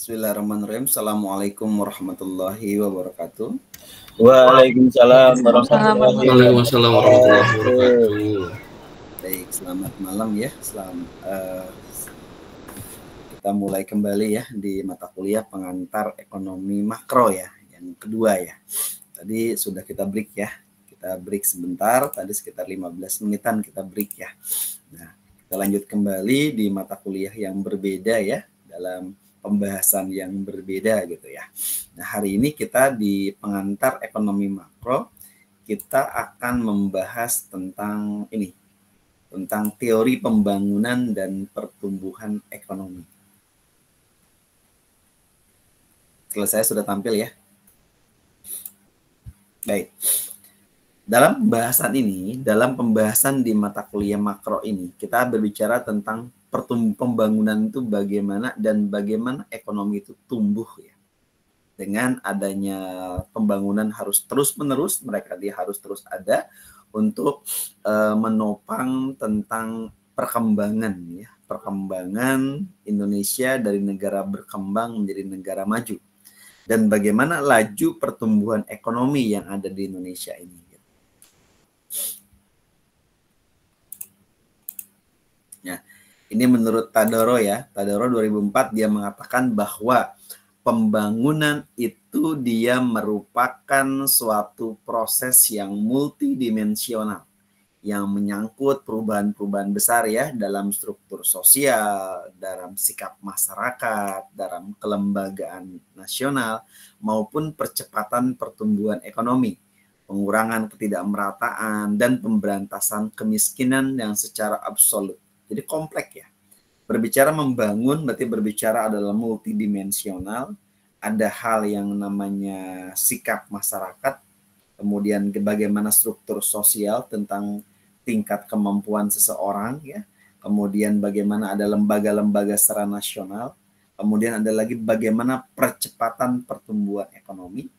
Bismillahirrahmanirrahim. Assalamualaikum warahmatullahi wabarakatuh. Waalaikumsalam warahmatullahi Waalaikumsalam warahmatullahi wabarakatuh. Baik, selamat malam ya. Kita mulai kembali ya di mata kuliah pengantar ekonomi makro ya, yang kedua ya. Tadi sudah kita break ya. Kita break sebentar, tadi sekitar 15 menitan kita break ya. Nah, kita lanjut kembali di mata kuliah yang berbeda ya, dalam pembahasan yang berbeda gitu ya. Nah, hari ini kita di pengantar ekonomi makro, kita akan membahas tentang ini, tentang teori pembangunan dan pertumbuhan ekonomi. Kalau saya sudah tampil ya. Baik. Dalam pembahasan ini, dalam pembahasan di mata kuliah makro ini, kita berbicara tentang pembangunan itu bagaimana dan bagaimana ekonomi itu tumbuh ya. Dengan adanya pembangunan harus terus-menerus, dia harus terus ada untuk menopang tentang perkembangan ya, perkembangan Indonesia dari negara berkembang menjadi negara maju. Dan bagaimana laju pertumbuhan ekonomi yang ada di Indonesia ini. Ya, ini menurut Tadaro ya, Tadaro 2004 dia mengatakan bahwa pembangunan itu dia merupakan suatu proses yang multidimensional yang menyangkut perubahan-perubahan besar ya dalam struktur sosial, dalam sikap masyarakat, dalam kelembagaan nasional maupun percepatan pertumbuhan ekonomi, pengurangan ketidakmerataan dan pemberantasan kemiskinan yang secara absolut. Jadi kompleks ya. Berbicara membangun berarti berbicara adalah multidimensional. Ada hal yang namanya sikap masyarakat, kemudian bagaimana struktur sosial tentang tingkat kemampuan seseorang ya. Kemudian bagaimana ada lembaga-lembaga secara nasional. Kemudian ada lagi bagaimana percepatan pertumbuhan ekonomi.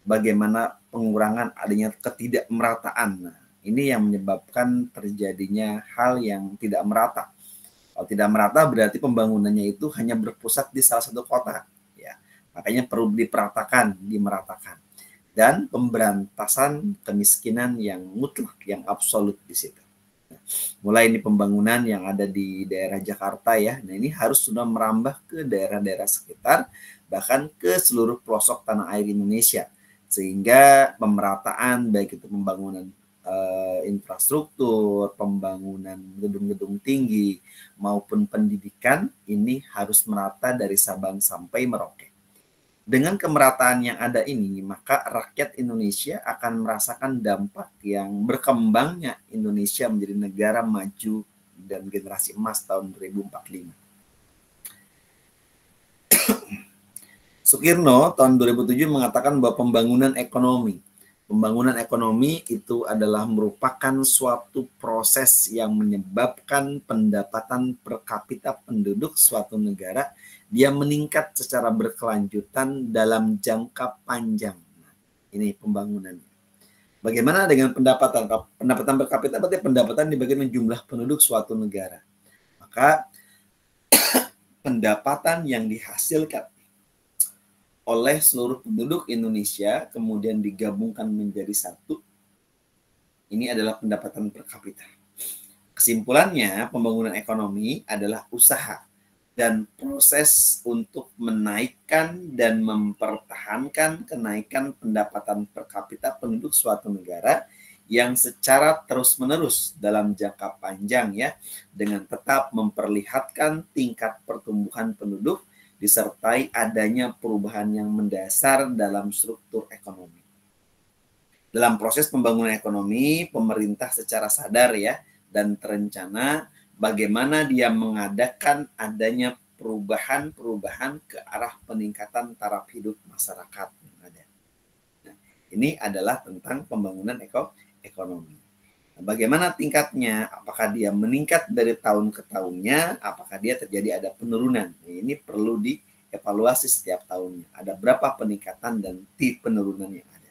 Bagaimana pengurangan adanya ketidakmerataan. Nah, ini yang menyebabkan terjadinya hal yang tidak merata. Kalau tidak merata berarti pembangunannya itu hanya berpusat di salah satu kota. Ya, makanya perlu dimeratakan. Dan pemberantasan kemiskinan yang mutlak, yang absolut di situ. Nah, mulai ini pembangunan yang ada di daerah Jakarta ya. Nah, ini harus sudah merambah ke daerah-daerah sekitar, bahkan ke seluruh pelosok tanah air Indonesia. Sehingga pemerataan baik itu pembangunan infrastruktur, pembangunan gedung-gedung tinggi maupun pendidikan ini harus merata dari Sabang sampai Merauke. Dengan kemerataan yang ada ini, maka rakyat Indonesia akan merasakan dampak yang berkembangnya Indonesia menjadi negara maju dan generasi emas tahun 2045. Soekarno tahun 2007 mengatakan bahwa Pembangunan ekonomi itu adalah merupakan suatu proses yang menyebabkan pendapatan per kapita penduduk suatu negara dia meningkat secara berkelanjutan dalam jangka panjang. Nah, ini pembangunannya. Bagaimana dengan pendapatan? Pendapatan per kapita berarti pendapatan dibagi dengan jumlah penduduk suatu negara. Maka pendapatan yang dihasilkan oleh seluruh penduduk Indonesia kemudian digabungkan menjadi satu, ini adalah pendapatan per kapita. Kesimpulannya, pembangunan ekonomi adalah usaha dan proses untuk menaikkan dan mempertahankan kenaikan pendapatan per kapita penduduk suatu negara yang secara terus-menerus dalam jangka panjang ya, dengan tetap memperlihatkan tingkat pertumbuhan penduduk disertai adanya perubahan yang mendasar dalam struktur ekonomi. Dalam proses pembangunan ekonomi, pemerintah secara sadar ya dan terencana bagaimana dia mengadakan adanya perubahan-perubahan ke arah peningkatan taraf hidup masyarakat yang ada. Nah, ini adalah tentang pembangunan ekonomi. Bagaimana tingkatnya? Apakah dia meningkat dari tahun ke tahunnya? Apakah dia terjadi ada penurunan? Ini perlu dievaluasi setiap tahunnya. Ada berapa peningkatan dan penurunan yang ada.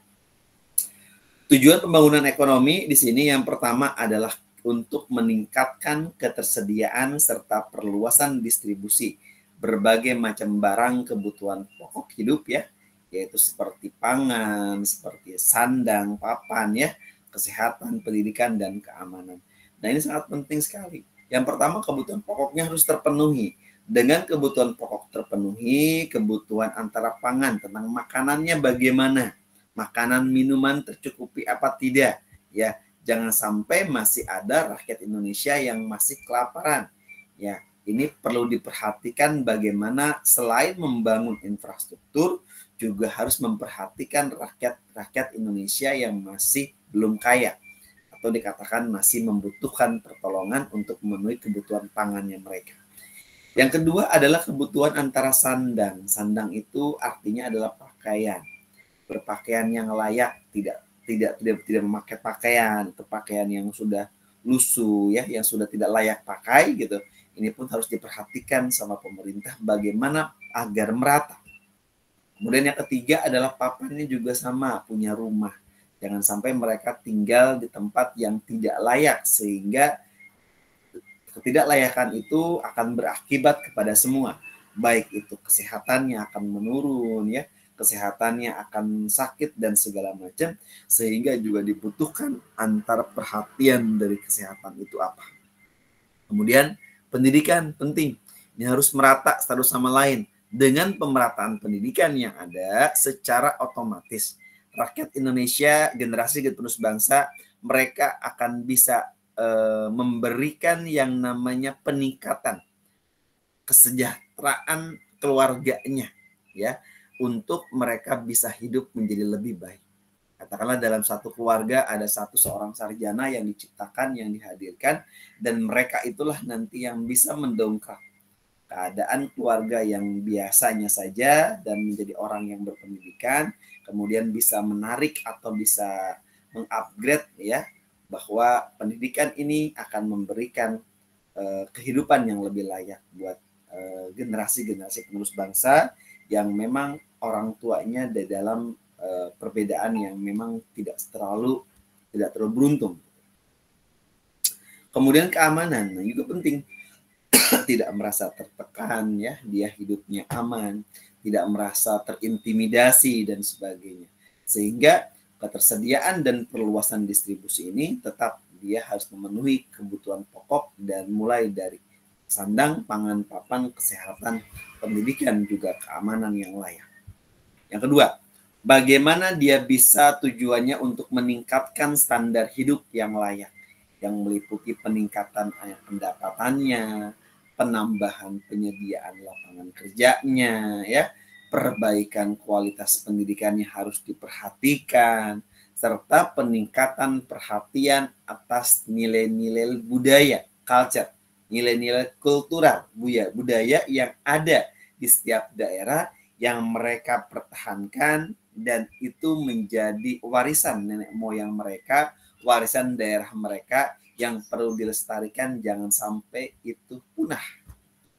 Tujuan pembangunan ekonomi di sini yang pertama adalah untuk meningkatkan ketersediaan serta perluasan distribusi berbagai macam barang kebutuhan pokok hidup ya, yaitu seperti pangan, seperti sandang, papan ya, kesehatan, pendidikan, dan keamanan. Nah ini sangat penting sekali. Yang pertama kebutuhan pokoknya harus terpenuhi. Dengan kebutuhan pokok terpenuhi, kebutuhan antara pangan tentang makanannya bagaimana, makanan minuman tercukupi apa tidak, ya jangan sampai masih ada rakyat Indonesia yang masih kelaparan. Ya, ini perlu diperhatikan bagaimana selain membangun infrastruktur, juga harus memperhatikan rakyat Indonesia yang masih belum kaya atau dikatakan masih membutuhkan pertolongan untuk memenuhi kebutuhan pangannya mereka. Yang kedua adalah kebutuhan antara sandang. Sandang itu artinya adalah pakaian. Berpakaian yang layak, tidak memakai pakaian atau pakaian yang sudah lusuh ya, yang sudah tidak layak pakai gitu. Ini pun harus diperhatikan sama pemerintah bagaimana agar merata. Kemudian yang ketiga adalah papannya juga sama, punya rumah. Jangan sampai mereka tinggal di tempat yang tidak layak sehingga ketidaklayakan itu akan berakibat kepada semua, baik itu kesehatannya akan menurun ya, kesehatannya akan sakit dan segala macam, sehingga juga dibutuhkan antara perhatian dari kesehatan itu apa. Kemudian pendidikan penting, ini harus merata satu sama lain. Dengan pemerataan pendidikan yang ada, secara otomatis rakyat Indonesia, generasi penerus bangsa, mereka akan bisa memberikan yang namanya peningkatan kesejahteraan keluarganya ya, untuk mereka bisa hidup menjadi lebih baik. Katakanlah dalam satu keluarga ada seorang sarjana yang diciptakan, yang dihadirkan, dan mereka itulah nanti yang bisa mendongkrak keadaan keluarga yang biasanya saja dan menjadi orang yang berpendidikan, kemudian bisa menarik atau bisa mengupgrade ya, bahwa pendidikan ini akan memberikan kehidupan yang lebih layak buat generasi-generasi penerus bangsa yang memang orang tuanya di dalam perbedaan yang memang tidak terlalu beruntung. Kemudian keamanan juga penting. Tidak merasa tertekan ya, dia hidupnya aman, tidak merasa terintimidasi dan sebagainya. Sehingga ketersediaan dan perluasan distribusi ini tetap dia harus memenuhi kebutuhan pokok dan mulai dari sandang, pangan, papan, kesehatan, pendidikan, juga keamanan yang layak. Yang kedua, bagaimana dia bisa tujuannya untuk meningkatkan standar hidup yang layak, yang meliputi peningkatan pendapatannya, penambahan penyediaan lapangan kerjanya, ya, perbaikan kualitas pendidikannya harus diperhatikan, serta peningkatan perhatian atas nilai-nilai budaya, culture, nilai-nilai kultural, budaya yang ada di setiap daerah yang mereka pertahankan, dan itu menjadi warisan nenek moyang mereka, warisan daerah mereka yang perlu dilestarikan, jangan sampai itu punah.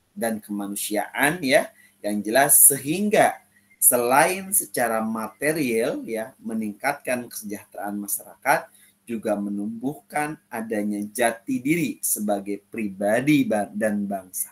Dan kemanusiaan ya, yang jelas, sehingga selain secara material ya meningkatkan kesejahteraan masyarakat, juga menumbuhkan adanya jati diri sebagai pribadi dan bangsa.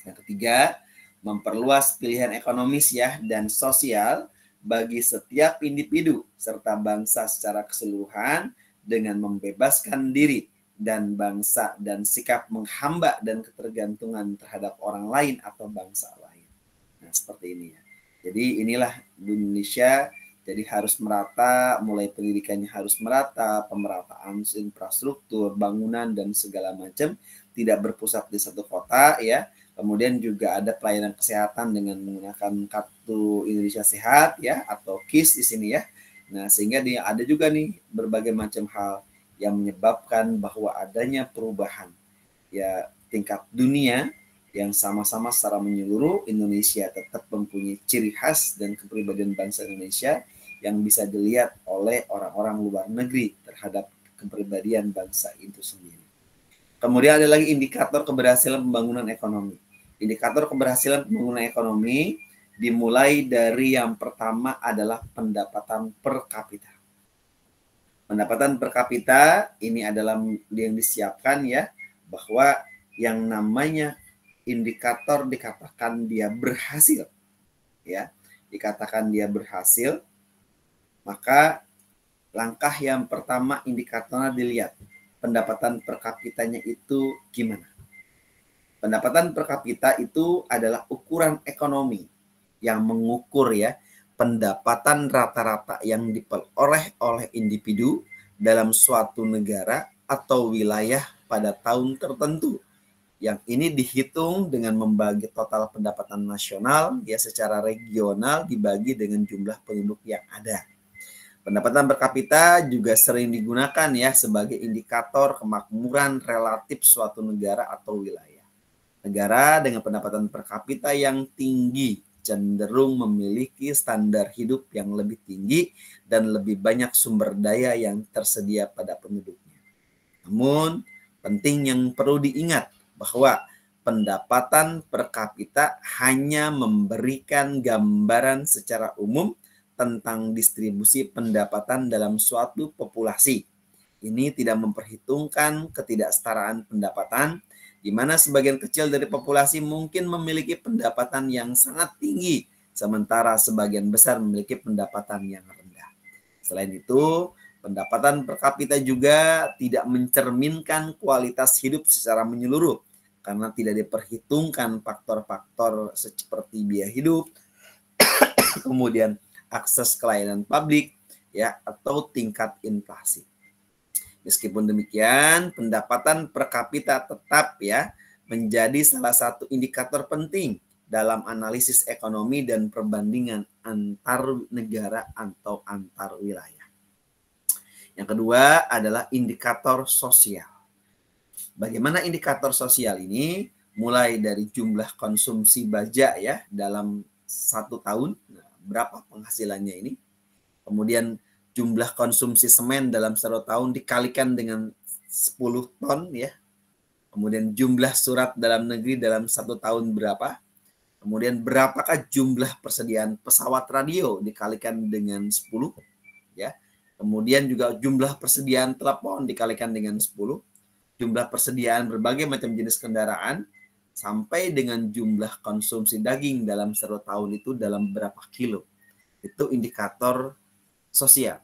Yang ketiga, memperluas pilihan ekonomis ya dan sosial bagi setiap individu serta bangsa secara keseluruhan, dengan membebaskan diri dan bangsa dan sikap menghamba dan ketergantungan terhadap orang lain atau bangsa lain. Nah, seperti ini ya. Jadi inilah Indonesia, jadi harus merata, mulai pendidikannya harus merata, pemerataan infrastruktur, bangunan dan segala macam, tidak berpusat di satu kota ya. Kemudian juga ada pelayanan kesehatan dengan menggunakan Kartu Indonesia Sehat ya, atau KIS di sini ya. Nah, sehingga ada juga nih berbagai macam hal yang menyebabkan bahwa adanya perubahan ya tingkat dunia yang sama-sama secara menyeluruh. Indonesia tetap mempunyai ciri khas dan kepribadian bangsa Indonesia yang bisa dilihat oleh orang-orang luar negeri terhadap kepribadian bangsa itu sendiri. Kemudian ada lagi indikator keberhasilan pembangunan ekonomi. Indikator keberhasilan pembangunan ekonomi dimulai dari yang pertama adalah pendapatan per kapita. Pendapatan per kapita ini adalah yang disiapkan ya, bahwa yang namanya indikator dikatakan dia berhasil, ya, dikatakan dia berhasil, maka langkah yang pertama indikatornya dilihat, pendapatan per kapitanya itu gimana. Pendapatan per kapita itu adalah ukuran ekonomi yang mengukur ya pendapatan rata-rata yang diperoleh oleh individu dalam suatu negara atau wilayah pada tahun tertentu. Yang ini dihitung dengan membagi total pendapatan nasional ya secara regional dibagi dengan jumlah penduduk yang ada. Pendapatan per kapita juga sering digunakan ya sebagai indikator kemakmuran relatif suatu negara atau wilayah. Negara dengan pendapatan per kapita yang tinggi cenderung memiliki standar hidup yang lebih tinggi dan lebih banyak sumber daya yang tersedia pada penduduknya. Namun, penting yang perlu diingat bahwa pendapatan per kapita hanya memberikan gambaran secara umum tentang distribusi pendapatan dalam suatu populasi. Ini tidak memperhitungkan ketidaksetaraan pendapatan, di mana sebagian kecil dari populasi mungkin memiliki pendapatan yang sangat tinggi, sementara sebagian besar memiliki pendapatan yang rendah. Selain itu, pendapatan per kapita juga tidak mencerminkan kualitas hidup secara menyeluruh, karena tidak diperhitungkan faktor-faktor seperti biaya hidup, kemudian akses ke layanan publik, ya, atau tingkat inflasi. Meskipun demikian, pendapatan per kapita tetap ya menjadi salah satu indikator penting dalam analisis ekonomi dan perbandingan antar negara atau antar wilayah. Yang kedua adalah indikator sosial. Bagaimana indikator sosial ini? Mulai dari jumlah konsumsi baja ya dalam 1 tahun, nah, berapa penghasilannya ini? Kemudian jumlah konsumsi semen dalam 1 tahun dikalikan dengan 10 ton ya. Kemudian jumlah surat dalam negeri dalam 1 tahun berapa? Kemudian berapakah jumlah persediaan pesawat radio dikalikan dengan 10 ya. Kemudian juga jumlah persediaan telepon dikalikan dengan 10. Jumlah persediaan berbagai macam jenis kendaraan sampai dengan jumlah konsumsi daging dalam 1 tahun itu dalam berapa kilo. Itu indikator sosial.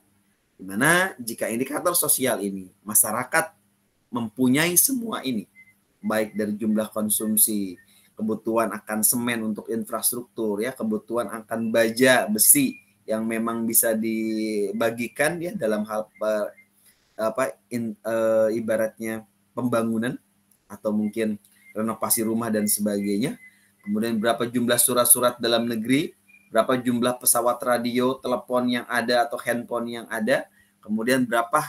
Di mana jika indikator sosial ini masyarakat mempunyai semua ini, baik dari jumlah konsumsi, kebutuhan akan semen untuk infrastruktur ya, kebutuhan akan baja, besi yang memang bisa dibagikan ya dalam hal ibaratnya pembangunan atau mungkin renovasi rumah dan sebagainya. Kemudian berapa jumlah surat-surat dalam negeri, berapa jumlah pesawat radio, telepon yang ada atau handphone yang ada, kemudian berapa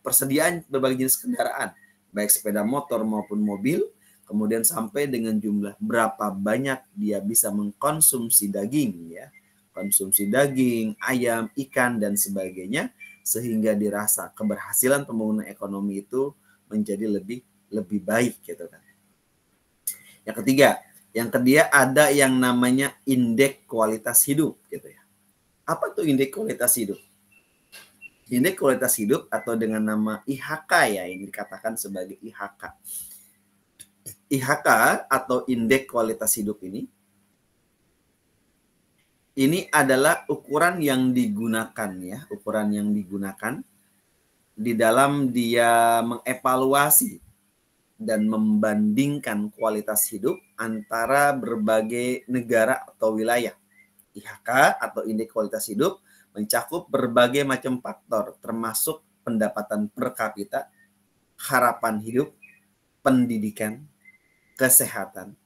persediaan berbagai jenis kendaraan, baik sepeda motor maupun mobil, kemudian sampai dengan jumlah berapa banyak dia bisa mengkonsumsi daging ya, konsumsi daging, ayam, ikan dan sebagainya, sehingga dirasa keberhasilan pembangunan ekonomi itu menjadi lebih baik gitu kan. Yang ketiga ada yang namanya indeks kualitas hidup gitu ya. Apa tuh indeks kualitas hidup? Indeks kualitas hidup atau dengan nama IHK ya, ini dikatakan sebagai IHK. IHK atau indeks kualitas hidup ini adalah ukuran yang digunakan ya, ukuran yang digunakan di dalam dia mengevaluasi dan membandingkan kualitas hidup antara berbagai negara atau wilayah. IHK atau indeks kualitas hidup mencakup berbagai macam faktor termasuk pendapatan per kapita, harapan hidup, pendidikan, kesehatan,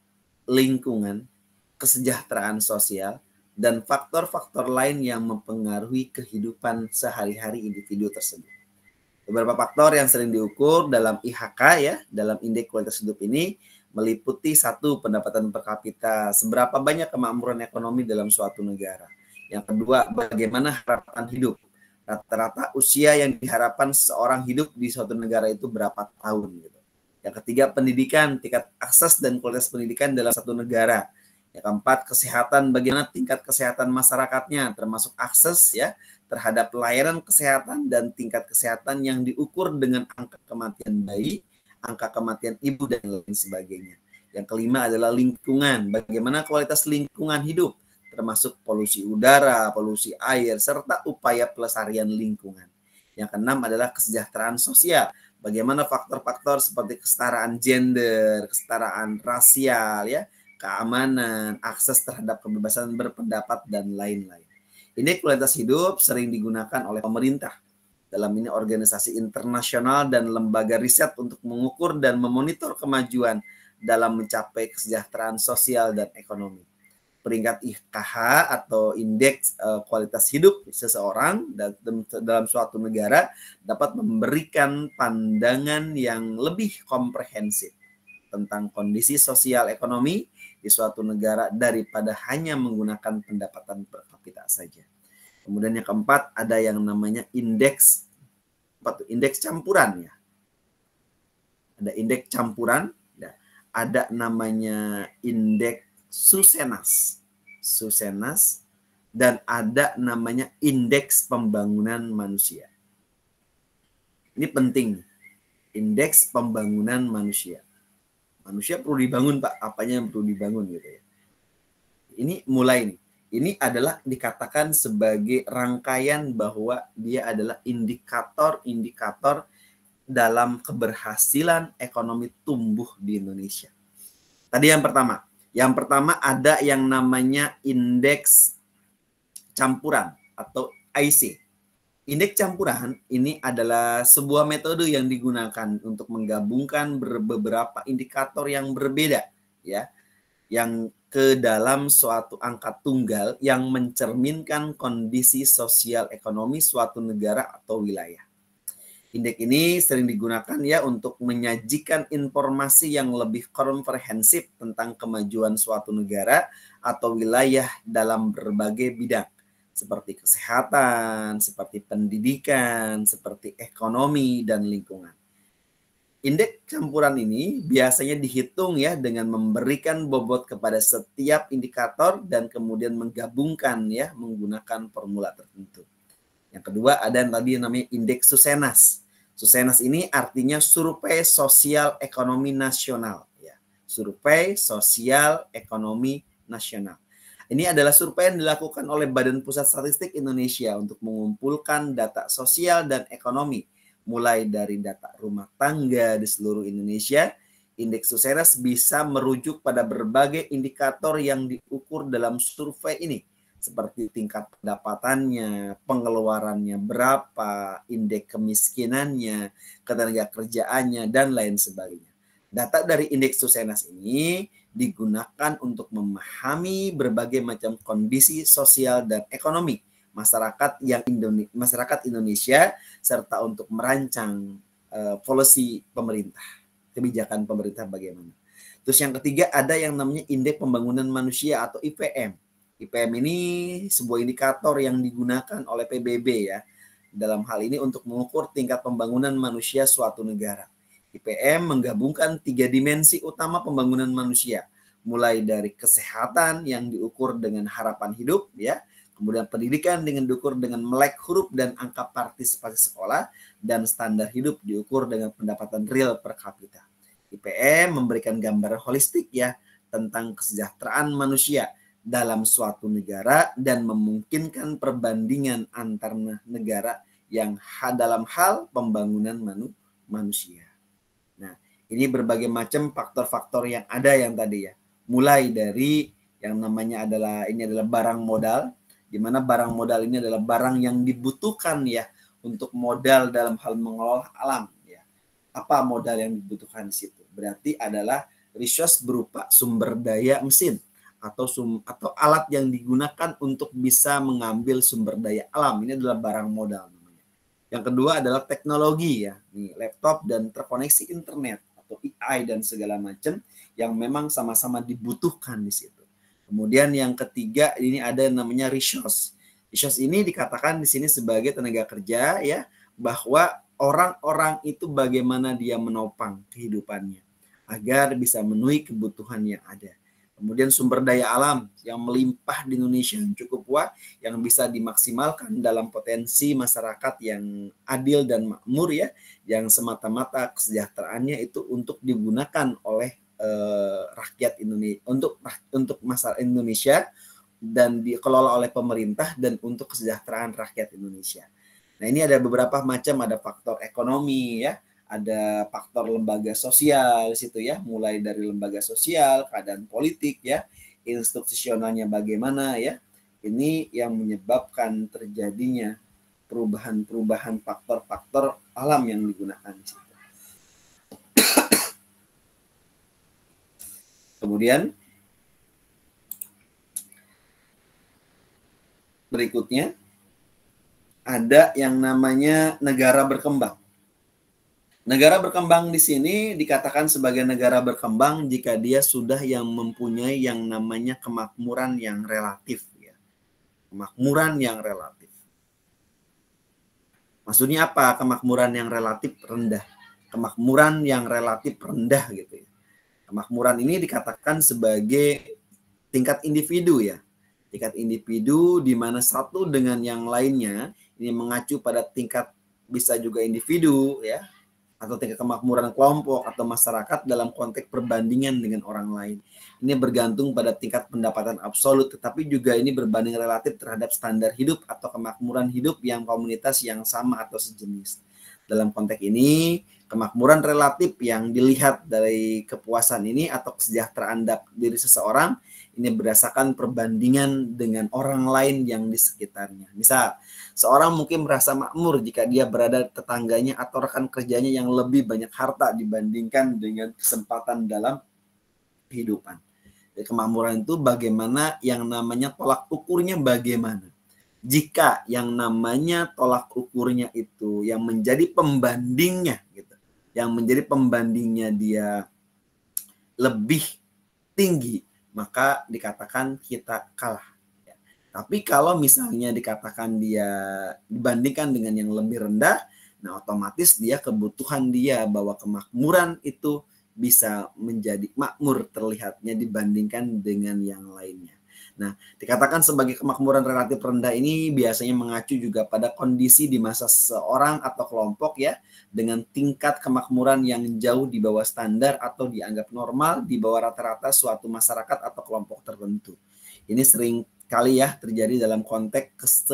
lingkungan, kesejahteraan sosial, dan faktor-faktor lain yang mempengaruhi kehidupan sehari-hari individu tersebut. Beberapa faktor yang sering diukur dalam IHK ya, dalam indeks kualitas hidup ini meliputi 1, pendapatan per kapita, seberapa banyak kemakmuran ekonomi dalam suatu negara. Yang kedua, bagaimana harapan hidup. Rata-rata usia yang diharapkan seorang hidup di suatu negara itu berapa tahun gitu. Yang ketiga, pendidikan, tingkat akses dan kualitas pendidikan dalam satu negara. Yang keempat, kesehatan, bagaimana tingkat kesehatan masyarakatnya, termasuk akses ya terhadap layanan kesehatan dan tingkat kesehatan yang diukur dengan angka kematian bayi, angka kematian ibu dan lain sebagainya. Yang kelima adalah lingkungan. Bagaimana kualitas lingkungan hidup, termasuk polusi udara, polusi air, serta upaya pelestarian lingkungan. Yang keenam adalah kesejahteraan sosial. Bagaimana faktor-faktor seperti kesetaraan gender, kesetaraan rasial, ya, keamanan, akses terhadap kebebasan berpendapat, dan lain-lain. Ini kualitas hidup sering digunakan oleh pemerintah, dalam ini organisasi internasional dan lembaga riset untuk mengukur dan memonitor kemajuan dalam mencapai kesejahteraan sosial dan ekonomi. Peringkat IKH atau indeks kualitas hidup seseorang dalam suatu negara dapat memberikan pandangan yang lebih komprehensif tentang kondisi sosial ekonomi di suatu negara daripada hanya menggunakan pendapatan per kapita saja. Kemudian yang keempat ada yang namanya indeks campuran, ya. Ada indeks campuran, ya. Ada namanya indeks Susenas, dan ada namanya indeks pembangunan manusia. Ini penting, indeks pembangunan manusia. Manusia perlu dibangun, Pak. Apanya yang perlu dibangun gitu ya. Ini mulai nih. Ini adalah dikatakan sebagai rangkaian bahwa dia adalah indikator dalam keberhasilan ekonomi tumbuh di Indonesia. Tadi yang pertama. Yang pertama ada yang namanya indeks campuran atau IC. Indeks campuran ini adalah sebuah metode yang digunakan untuk menggabungkan beberapa indikator yang berbeda, ya, yang ke dalam suatu angka tunggal yang mencerminkan kondisi sosial ekonomi suatu negara atau wilayah. Indeks ini sering digunakan ya untuk menyajikan informasi yang lebih komprehensif tentang kemajuan suatu negara atau wilayah dalam berbagai bidang, seperti kesehatan, seperti pendidikan, seperti ekonomi, dan lingkungan. Indeks campuran ini biasanya dihitung ya dengan memberikan bobot kepada setiap indikator dan kemudian menggabungkan ya menggunakan formula tertentu. Yang kedua ada yang tadi namanya indeks Susenas. Susenas ini artinya survei sosial ekonomi nasional, ya. Survei sosial ekonomi nasional. Ini adalah survei yang dilakukan oleh Badan Pusat Statistik Indonesia untuk mengumpulkan data sosial dan ekonomi, mulai dari data rumah tangga di seluruh Indonesia. Indeks Susenas bisa merujuk pada berbagai indikator yang diukur dalam survei ini, seperti tingkat pendapatannya, pengeluarannya berapa, indeks kemiskinannya, ketenaga kerjaannya, dan lain sebagainya. Data dari indeks Susenas ini digunakan untuk memahami berbagai macam kondisi sosial dan ekonomi masyarakat Indonesia serta untuk merancang policy pemerintah, kebijakan pemerintah bagaimana. Terus yang ketiga ada yang namanya indeks pembangunan manusia atau IPM. IPM ini sebuah indikator yang digunakan oleh PBB ya dalam hal ini untuk mengukur tingkat pembangunan manusia suatu negara. IPM menggabungkan 3 dimensi utama pembangunan manusia, mulai dari kesehatan yang diukur dengan harapan hidup ya, kemudian pendidikan dengan diukur dengan melek huruf dan angka partisipasi sekolah, dan standar hidup diukur dengan pendapatan real per kapita. IPM memberikan gambaran holistik ya tentang kesejahteraan manusia dalam suatu negara dan memungkinkan perbandingan antar negara yang dalam hal pembangunan manusia. Nah, ini berbagai macam faktor-faktor yang ada yang tadi ya. Mulai dari yang namanya adalah barang modal, di mana barang modal ini adalah barang yang dibutuhkan ya untuk modal dalam hal mengelola alam ya. Apa modal yang dibutuhkan di situ? Berarti adalah resource berupa sumber daya mesin atau alat yang digunakan untuk bisa mengambil sumber daya alam. Ini adalah barang modal namanya. Yang kedua adalah teknologi ya, nih laptop dan terkoneksi internet atau AI dan segala macam yang memang sama-sama dibutuhkan di situ. Kemudian yang ketiga ini ada yang namanya resource. Resource ini dikatakan di sini sebagai tenaga kerja ya, bahwa orang-orang itu bagaimana dia menopang kehidupannya agar bisa memenuhi kebutuhan yang ada. Kemudian sumber daya alam yang melimpah di Indonesia yang cukup kuat, yang bisa dimaksimalkan dalam potensi masyarakat yang adil dan makmur ya, yang semata-mata kesejahteraannya itu untuk digunakan oleh rakyat Indonesia, untuk masalah Indonesia, dan dikelola oleh pemerintah dan untuk kesejahteraan rakyat Indonesia. Nah, ini ada beberapa macam, ada faktor ekonomi ya, ada faktor lembaga sosial situ ya, mulai dari lembaga sosial, keadaan politik ya, institusionalnya bagaimana ya. Ini yang menyebabkan terjadinya perubahan-perubahan faktor-faktor alam yang digunakan. Kemudian berikutnya ada yang namanya negara berkembang. Negara berkembang di sini dikatakan sebagai negara berkembang jika dia sudah yang mempunyai yang namanya kemakmuran yang relatif ya. Kemakmuran yang relatif. Maksudnya apa? Kemakmuran yang relatif rendah. Kemakmuran yang relatif rendah gitu ya. Kemakmuran ini dikatakan sebagai tingkat individu ya. Tingkat individu di mana satu dengan yang lainnya ini mengacu pada tingkat, bisa juga individu ya, atau tingkat kemakmuran kelompok atau masyarakat dalam konteks perbandingan dengan orang lain. Ini bergantung pada tingkat pendapatan absolut, tetapi juga ini berbanding relatif terhadap standar hidup atau kemakmuran hidup yang komunitas yang sama atau sejenis. Dalam konteks ini, kemakmuran relatif yang dilihat dari kepuasan ini atau kesejahteraan diri seseorang ini berdasarkan perbandingan dengan orang lain yang di sekitarnya. Misal, seorang mungkin merasa makmur jika dia berada tetangganya atau rekan kerjanya yang lebih banyak harta dibandingkan dengan kesempatan dalam kehidupan. Jadi, kemakmuran itu bagaimana yang namanya tolak ukurnya bagaimana. Jika yang namanya tolak ukurnya itu yang menjadi pembandingnya gitu, yang menjadi pembandingnya dia lebih tinggi, maka dikatakan kita kalah. Tapi kalau misalnya dikatakan dia dibandingkan dengan yang lebih rendah, nah otomatis dia kebutuhan dia bahwa kemakmuran itu bisa menjadi makmur terlihatnya dibandingkan dengan yang lainnya. Nah, dikatakan sebagai kemakmuran relatif rendah ini biasanya mengacu juga pada kondisi di masa seseorang atau kelompok ya, dengan tingkat kemakmuran yang jauh di bawah standar atau dianggap normal di bawah rata-rata suatu masyarakat atau kelompok tertentu. Ini sering kali ya terjadi dalam konteks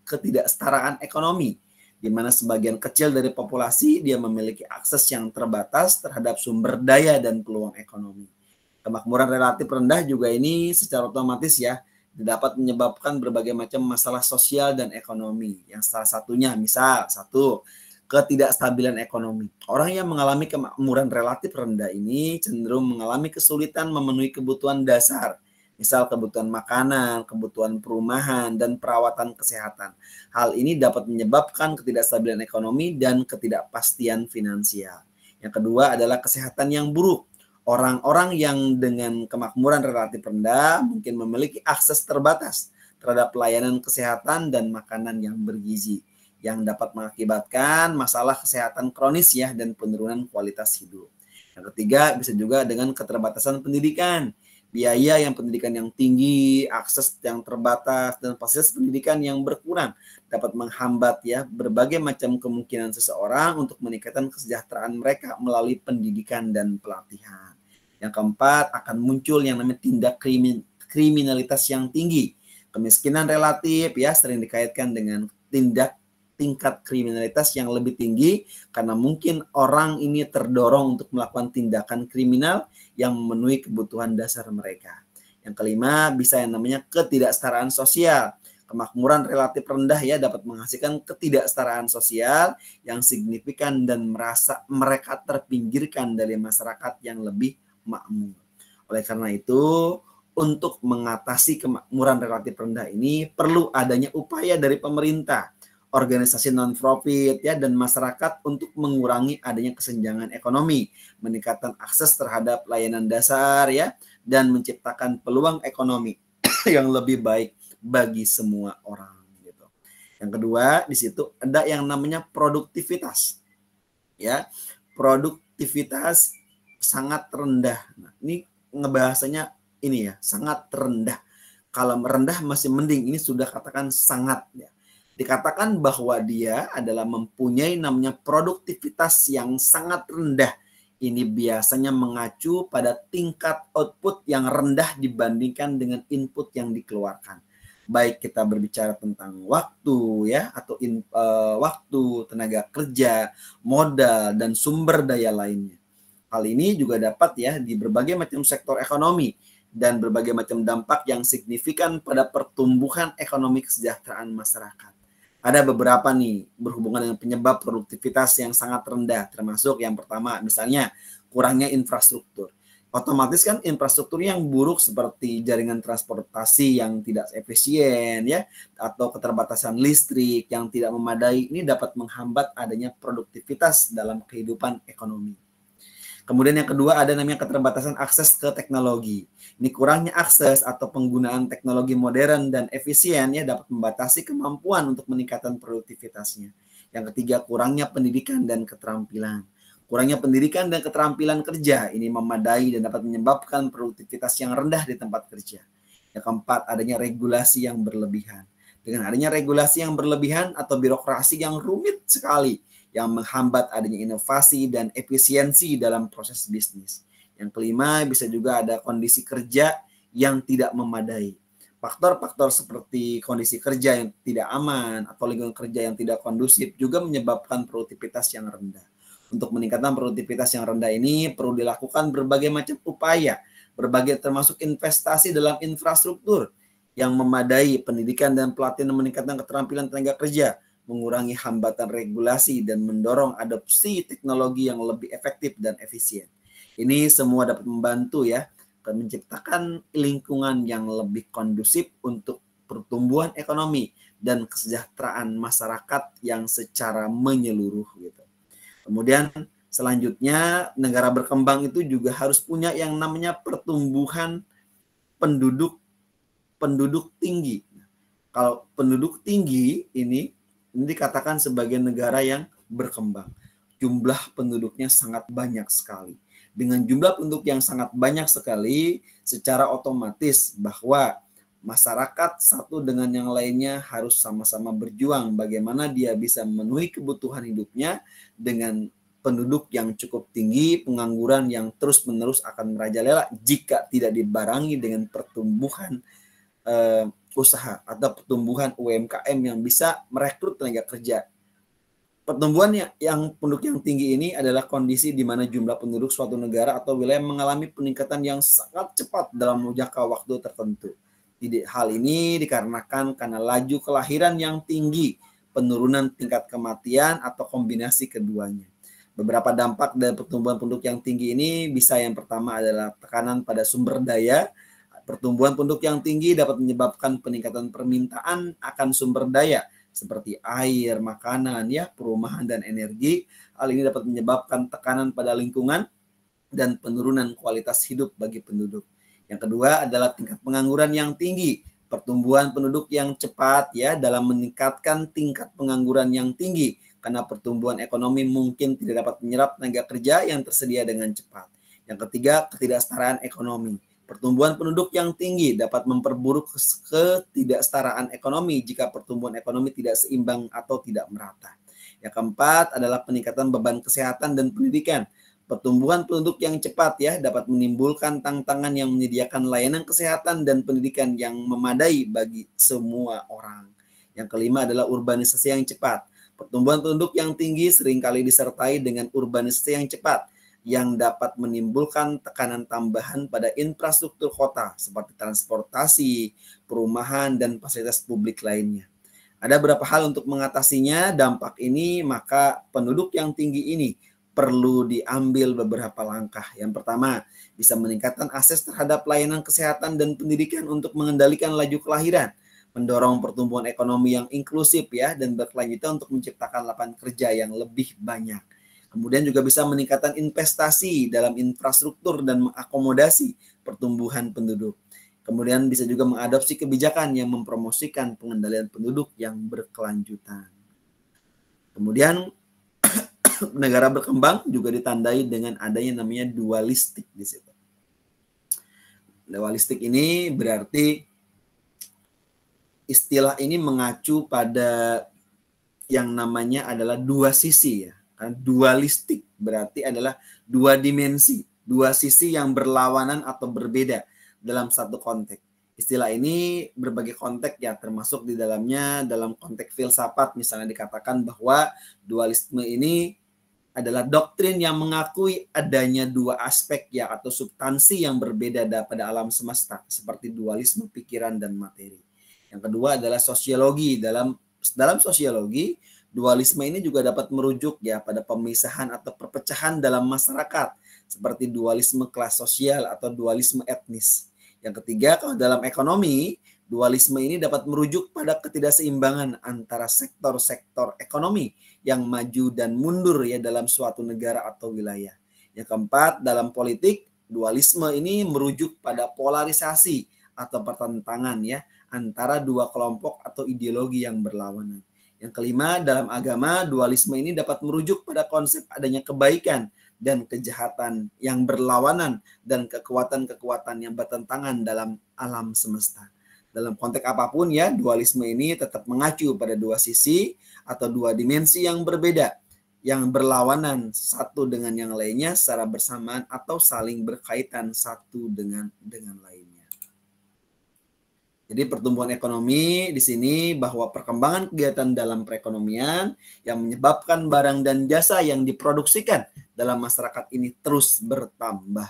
ketidaksetaraan ekonomi, di mana sebagian kecil dari populasi dia memiliki akses yang terbatas terhadap sumber daya dan peluang ekonomi. Kemakmuran relatif rendah juga ini secara otomatis ya dapat menyebabkan berbagai macam masalah sosial dan ekonomi. Yang salah satunya misal satu, ketidakstabilan ekonomi. Orang yang mengalami kemakmuran relatif rendah ini cenderung mengalami kesulitan memenuhi kebutuhan dasar. Misal kebutuhan makanan, kebutuhan perumahan, dan perawatan kesehatan. Hal ini dapat menyebabkan ketidakstabilan ekonomi dan ketidakpastian finansial. Yang kedua adalah kesehatan yang buruk. Orang-orang yang dengan kemakmuran relatif rendah mungkin memiliki akses terbatas terhadap pelayanan kesehatan dan makanan yang bergizi, yang dapat mengakibatkan masalah kesehatan kronis ya dan penurunan kualitas hidup. Yang ketiga bisa juga dengan keterbatasan pendidikan. Biaya yang pendidikan yang tinggi, akses yang terbatas, dan fasilitas pendidikan yang berkurang dapat menghambat ya berbagai macam kemungkinan seseorang untuk meningkatkan kesejahteraan mereka melalui pendidikan dan pelatihan. Yang keempat, akan muncul yang namanya tindak kriminalitas yang tinggi. Kemiskinan relatif ya sering dikaitkan dengan tingkat kriminalitas yang lebih tinggi karena mungkin orang ini terdorong untuk melakukan tindakan kriminal yang memenuhi kebutuhan dasar mereka. Yang kelima, bisa yang namanya ketidaksetaraan sosial. Kemakmuran relatif rendah ya dapat menghasilkan ketidaksetaraan sosial yang signifikan dan merasa mereka terpinggirkan dari masyarakat yang lebih makmur. Oleh karena itu, untuk mengatasi kemakmuran relatif rendah ini perlu adanya upaya dari pemerintah, organisasi non-profit ya dan masyarakat untuk mengurangi adanya kesenjangan ekonomi, meningkatkan akses terhadap layanan dasar ya dan menciptakan peluang ekonomi yang lebih baik bagi semua orang gitu. Yang kedua, di situ ada yang namanya produktivitas. Ya. Produktivitas sangat rendah. Nah, ini ngebahasanya ini ya, sangat rendah. Kalau rendah masih mending, ini sudah katakan sangat ya. Dikatakan bahwa dia adalah mempunyai namanya produktivitas yang sangat rendah ini biasanya mengacu pada tingkat output yang rendah dibandingkan dengan input yang dikeluarkan. Baik kita berbicara tentang waktu ya, atau waktu, tenaga kerja, modal, dan sumber daya lainnya. Hal ini juga dapat ya di berbagai macam sektor ekonomi dan berbagai macam dampak yang signifikan pada pertumbuhan ekonomi kesejahteraan masyarakat. Ada beberapa nih berhubungan dengan penyebab produktivitas yang sangat rendah, termasuk yang pertama misalnya kurangnya infrastruktur. Otomatis kan infrastruktur yang buruk seperti jaringan transportasi yang tidak efisien ya, atau keterbatasan listrik yang tidak memadai, ini dapat menghambat adanya produktivitas dalam kehidupan ekonomi. Kemudian yang kedua ada namanya keterbatasan akses ke teknologi. Ini kurangnya akses atau penggunaan teknologi modern dan efisien ya dapat membatasi kemampuan untuk meningkatkan produktivitasnya. Yang ketiga kurangnya pendidikan dan keterampilan. Kurangnya pendidikan dan keterampilan kerja ini memadai dan dapat menyebabkan produktivitas yang rendah di tempat kerja. Yang keempat adanya regulasi yang berlebihan. Dengan adanya regulasi yang berlebihan atau birokrasi yang rumit sekali, yang menghambat adanya inovasi dan efisiensi dalam proses bisnis. Yang kelima, bisa juga ada kondisi kerja yang tidak memadai. Faktor-faktor seperti kondisi kerja yang tidak aman atau lingkungan kerja yang tidak kondusif juga menyebabkan produktivitas yang rendah. Untuk meningkatkan produktivitas yang rendah ini perlu dilakukan berbagai macam upaya, termasuk investasi dalam infrastruktur yang memadai, pendidikan dan pelatihan meningkatkan keterampilan tenaga kerja, mengurangi hambatan regulasi, dan mendorong adopsi teknologi yang lebih efektif dan efisien. Ini semua dapat membantu ya, menciptakan lingkungan yang lebih kondusif untuk pertumbuhan ekonomi dan kesejahteraan masyarakat yang secara menyeluruh gitu. Kemudian selanjutnya negara berkembang itu juga harus punya yang namanya pertumbuhan penduduk tinggi. Kalau penduduk tinggi ini dikatakan sebagai negara yang berkembang. Jumlah penduduknya sangat banyak sekali. Dengan jumlah penduduk yang sangat banyak sekali, secara otomatis bahwa masyarakat satu dengan yang lainnya harus sama-sama berjuang bagaimana dia bisa memenuhi kebutuhan hidupnya dengan penduduk yang cukup tinggi, pengangguran yang terus-menerus akan merajalela jika tidak dibarengi dengan pertumbuhan usaha atau pertumbuhan UMKM yang bisa merekrut tenaga kerja. Pertumbuhan yang penduduk yang tinggi ini adalah kondisi di mana jumlah penduduk suatu negara atau wilayah mengalami peningkatan yang sangat cepat dalam jangka waktu tertentu. Hal ini dikarenakan karena laju kelahiran yang tinggi, penurunan tingkat kematian, atau kombinasi keduanya. Beberapa dampak dari pertumbuhan penduduk yang tinggi ini bisa yang pertama adalah tekanan pada sumber daya. Pertumbuhan penduduk yang tinggi dapat menyebabkan peningkatan permintaan akan sumber daya seperti air, makanan, ya, perumahan dan energi. Hal ini dapat menyebabkan tekanan pada lingkungan dan penurunan kualitas hidup bagi penduduk. Yang kedua adalah tingkat pengangguran yang tinggi. Pertumbuhan penduduk yang cepat ya dalam meningkatkan tingkat pengangguran yang tinggi karena pertumbuhan ekonomi mungkin tidak dapat menyerap tenaga kerja yang tersedia dengan cepat. Yang ketiga, ketidaksetaraan ekonomi. Pertumbuhan penduduk yang tinggi dapat memperburuk ketidaksetaraan ekonomi jika pertumbuhan ekonomi tidak seimbang atau tidak merata. Yang keempat adalah peningkatan beban kesehatan dan pendidikan. Pertumbuhan penduduk yang cepat ya dapat menimbulkan tantangan yang menyediakan layanan kesehatan dan pendidikan yang memadai bagi semua orang. Yang kelima adalah urbanisasi yang cepat. Pertumbuhan penduduk yang tinggi seringkali disertai dengan urbanisasi yang cepat yang dapat menimbulkan tekanan tambahan pada infrastruktur kota seperti transportasi, perumahan, dan fasilitas publik lainnya. Ada beberapa hal untuk mengatasinya dampak ini, maka penduduk yang tinggi ini perlu diambil beberapa langkah. Yang pertama, bisa meningkatkan akses terhadap layanan kesehatan dan pendidikan untuk mengendalikan laju kelahiran, mendorong pertumbuhan ekonomi yang inklusif ya dan berkelanjutan untuk menciptakan lapangan kerja yang lebih banyak. Kemudian juga bisa meningkatkan investasi dalam infrastruktur dan mengakomodasi pertumbuhan penduduk. Kemudian bisa juga mengadopsi kebijakan yang mempromosikan pengendalian penduduk yang berkelanjutan. Kemudian negara berkembang juga ditandai dengan adanya namanya dualistik di situ. Dualistik ini berarti istilah ini mengacu pada yang namanya adalah dua sisi ya. Karena dualistik berarti adalah dua dimensi, dua sisi yang berlawanan atau berbeda dalam satu konteks. Istilah ini berbagai konteks ya, termasuk di dalamnya dalam konteks filsafat misalnya dikatakan bahwa dualisme ini adalah doktrin yang mengakui adanya dua aspek ya atau substansi yang berbeda pada alam semesta seperti dualisme pikiran dan materi. Yang kedua adalah sosiologi. Dalam sosiologi, dualisme ini juga dapat merujuk ya pada pemisahan atau perpecahan dalam masyarakat seperti dualisme kelas sosial atau dualisme etnis. Yang ketiga, kalau dalam ekonomi, dualisme ini dapat merujuk pada ketidakseimbangan antara sektor-sektor ekonomi yang maju dan mundur ya dalam suatu negara atau wilayah. Yang keempat, dalam politik, dualisme ini merujuk pada polarisasi atau pertentangan ya antara dua kelompok atau ideologi yang berlawanan. Yang kelima, dalam agama, dualisme ini dapat merujuk pada konsep adanya kebaikan dan kejahatan yang berlawanan dan kekuatan-kekuatan yang bertentangan dalam alam semesta. Dalam konteks apapun ya, dualisme ini tetap mengacu pada dua sisi atau dua dimensi yang berbeda, yang berlawanan satu dengan yang lainnya secara bersamaan atau saling berkaitan satu dengan lainnya. Jadi pertumbuhan ekonomi di sini bahwa perkembangan kegiatan dalam perekonomian yang menyebabkan barang dan jasa yang diproduksikan dalam masyarakat ini terus bertambah.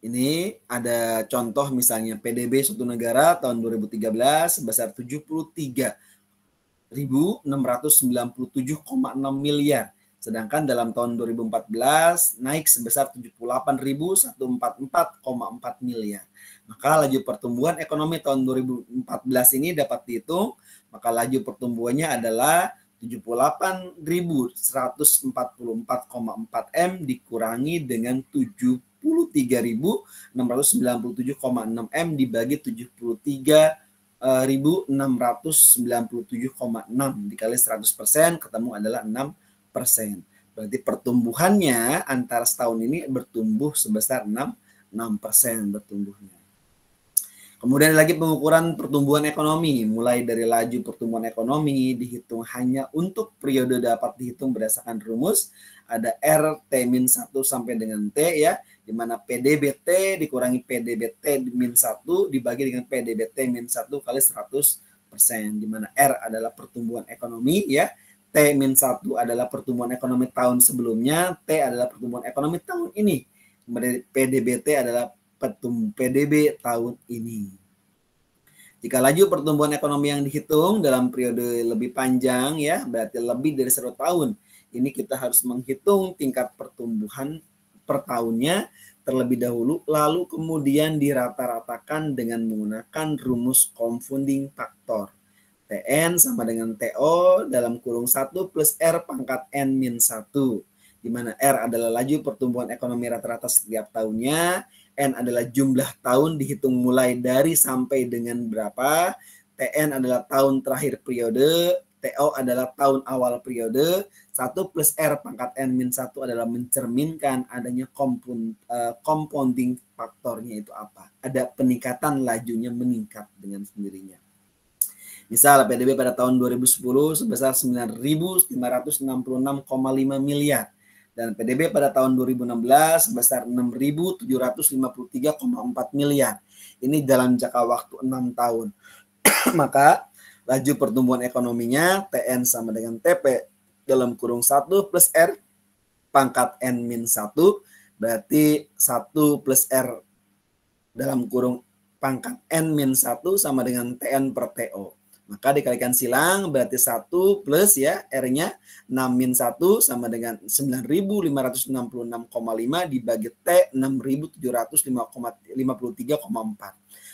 Ini ada contoh misalnya PDB suatu negara tahun 2013 sebesar 73.697,6 miliar. Sedangkan dalam tahun 2014 naik sebesar 78.144,4 miliar. Maka laju pertumbuhan ekonomi tahun 2014 ini dapat dihitung, maka laju pertumbuhannya adalah 78.144,4 M dikurangi dengan 73.697,6 M dibagi 73.697,6 dikali 100% ketemu adalah 6%. Berarti pertumbuhannya antara setahun ini bertumbuh sebesar 6% bertumbuhnya. Kemudian lagi pengukuran pertumbuhan ekonomi, mulai dari laju pertumbuhan ekonomi dihitung hanya untuk periode dapat dihitung berdasarkan rumus ada R T-1 sampai dengan T ya, di mana PDBT dikurangi PDBT-1 dibagi dengan PDBT-1 kali 100%, di mana R adalah pertumbuhan ekonomi ya, T-1 adalah pertumbuhan ekonomi tahun sebelumnya, T adalah pertumbuhan ekonomi tahun ini. Kemudian PDBT adalah PDB tahun ini. Jika laju pertumbuhan ekonomi yang dihitung dalam periode lebih panjang ya, berarti lebih dari 1 tahun, ini kita harus menghitung tingkat pertumbuhan per tahunnya terlebih dahulu, lalu kemudian dirata-ratakan dengan menggunakan rumus confounding factor. TN sama dengan TO dalam kurung 1 plus R pangkat N-1. Di mana R adalah laju pertumbuhan ekonomi rata-rata setiap tahunnya, N adalah jumlah tahun dihitung mulai dari sampai dengan berapa, TN adalah tahun terakhir periode, TO adalah tahun awal periode, 1 plus R pangkat N-1 adalah mencerminkan adanya compounding faktornya itu apa. Ada peningkatan lajunya meningkat dengan sendirinya. Misal PDB pada tahun 2010 sebesar 9.566,5 miliar. Dan PDB pada tahun 2016 sebesar 6.753,4 miliar. Ini dalam jangka waktu 6 tahun. Maka laju pertumbuhan ekonominya TN sama dengan TP dalam kurung 1 plus R pangkat N-1 berarti 1 plus R dalam kurung pangkat N-1 sama dengan TN per TO. Maka dikalikan silang berarti 1 plus ya R-nya 6-1 sama dengan 9.566,5 dibagi T 6.753,4.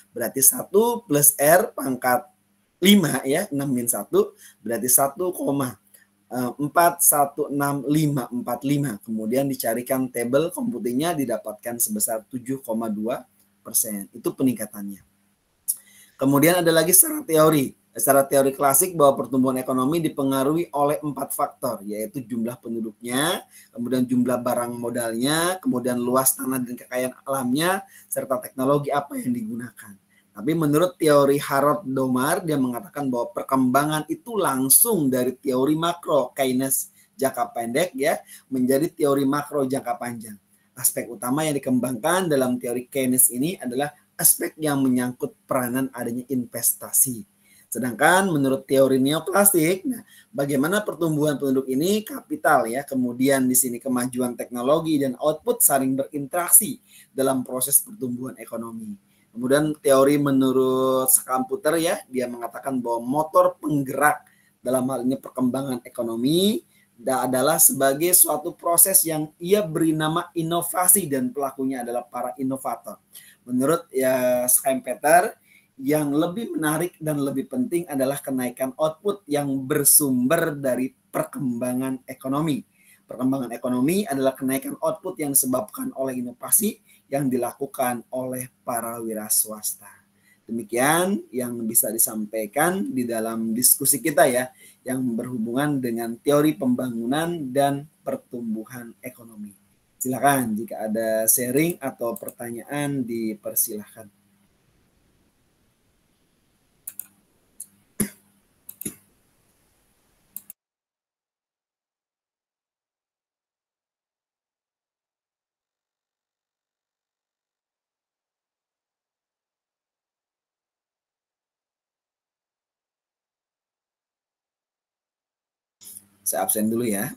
Berarti 1 plus R pangkat 5 ya 6-1 berarti 1,416545. Kemudian dicarikan tabel komputingnya didapatkan sebesar 7,2%. Itu peningkatannya. Kemudian ada lagi secara teori. Secara teori klasik bahwa pertumbuhan ekonomi dipengaruhi oleh 4 faktor, yaitu jumlah penduduknya, kemudian jumlah barang modalnya, kemudian luas tanah dan kekayaan alamnya, serta teknologi apa yang digunakan. Tapi menurut teori Harold Domar, dia mengatakan bahwa perkembangan itu langsung dari teori makro Keynes jangka pendek ya menjadi teori makro jangka panjang. Aspek utama yang dikembangkan dalam teori Keynes ini adalah aspek yang menyangkut peranan adanya investasi. Sedangkan menurut teori neoklasik, nah, bagaimana pertumbuhan penduduk ini kapital ya, kemudian di sini kemajuan teknologi dan output saling berinteraksi dalam proses pertumbuhan ekonomi. Kemudian teori menurut Schumpeter ya, dia mengatakan bahwa motor penggerak dalam hal ini perkembangan ekonomi adalah sebagai suatu proses yang ia beri nama inovasi dan pelakunya adalah para inovator. Menurut ya Schumpeter, yang lebih menarik dan lebih penting adalah kenaikan output yang bersumber dari perkembangan ekonomi. Perkembangan ekonomi adalah kenaikan output yang disebabkan oleh inovasi yang dilakukan oleh para wira swasta. Demikian yang bisa disampaikan di dalam diskusi kita ya, yang berhubungan dengan teori pembangunan dan pertumbuhan ekonomi. Silakan jika ada sharing atau pertanyaan dipersilahkan. Saya absen dulu ya.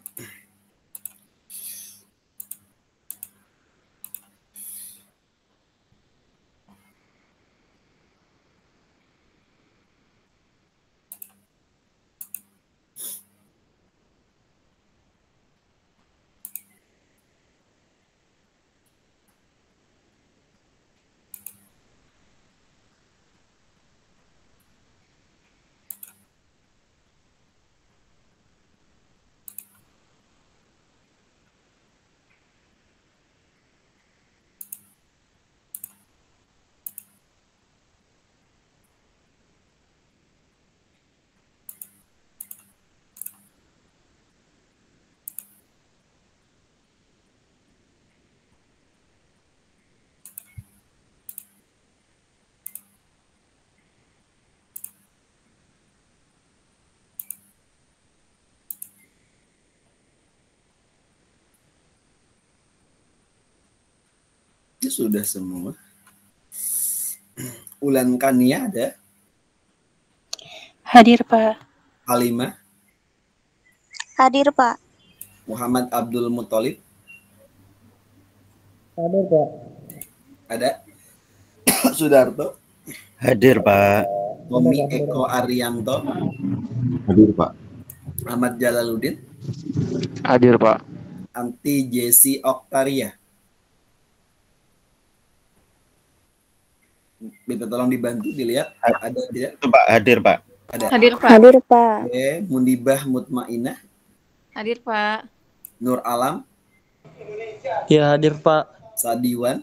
Ini sudah semua. Ulan Kania ada? Hadir, Pak. Halimah? Hadir, Pak. Muhammad Abdul Muthalib? Hadir, Pak. Ada? Sudarto? Hadir, Pak. Tommy Eko Arianto? Hadir, Pak. Ahmad Jalaluddin? Hadir, Pak. Anti Jesse Oktaria? Minta tolong dibantu dilihat ada tidak? Itu, Pak. Hadir, Pak. Ada. Hadir, Pak. Hadir, Pak. Oke, Mundibah Mutmainah? Hadir, Pak. Nur Alam? Ya, hadir, Pak. Sadiwan?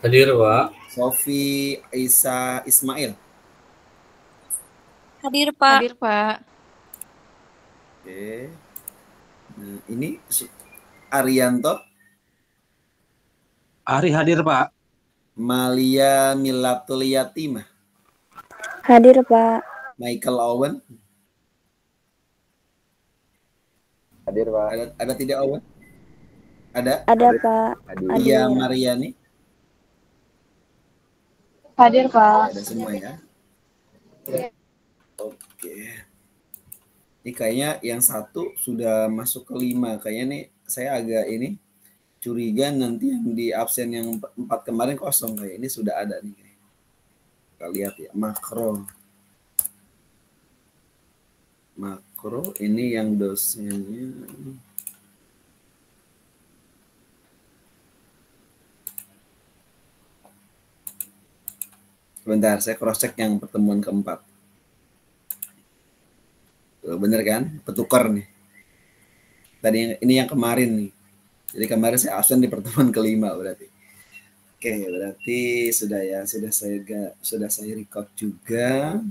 Hadir, Pak. Sofi Isa Ismail? Hadir, Pak. Hadir, Pak. Oke. Nah, ini Arianto? Ari hadir, Pak. Malia Milatul Yatimah? Hadir, Pak. Michael Owen? Hadir, Pak. Ada tidak Owen? Ada? Ada, Pak. Iya Mariani? Hadir, Pak. Ada semua ya? Oke. Ini kayaknya yang satu sudah masuk ke 5. Kayaknya nih saya agak ini curiga nanti yang di absen yang 4 kemarin kosong. Kayak ini sudah ada nih. Kita lihat ya. Makro ini yang dosennya. Bentar, saya cross check yang pertemuan keempat. Tuh, bener kan? Petukar nih. Tadi ini yang kemarin nih. Jadi kemarin saya absen di pertemuan kelima berarti. Oke, berarti sudah ya, sudah saya record juga.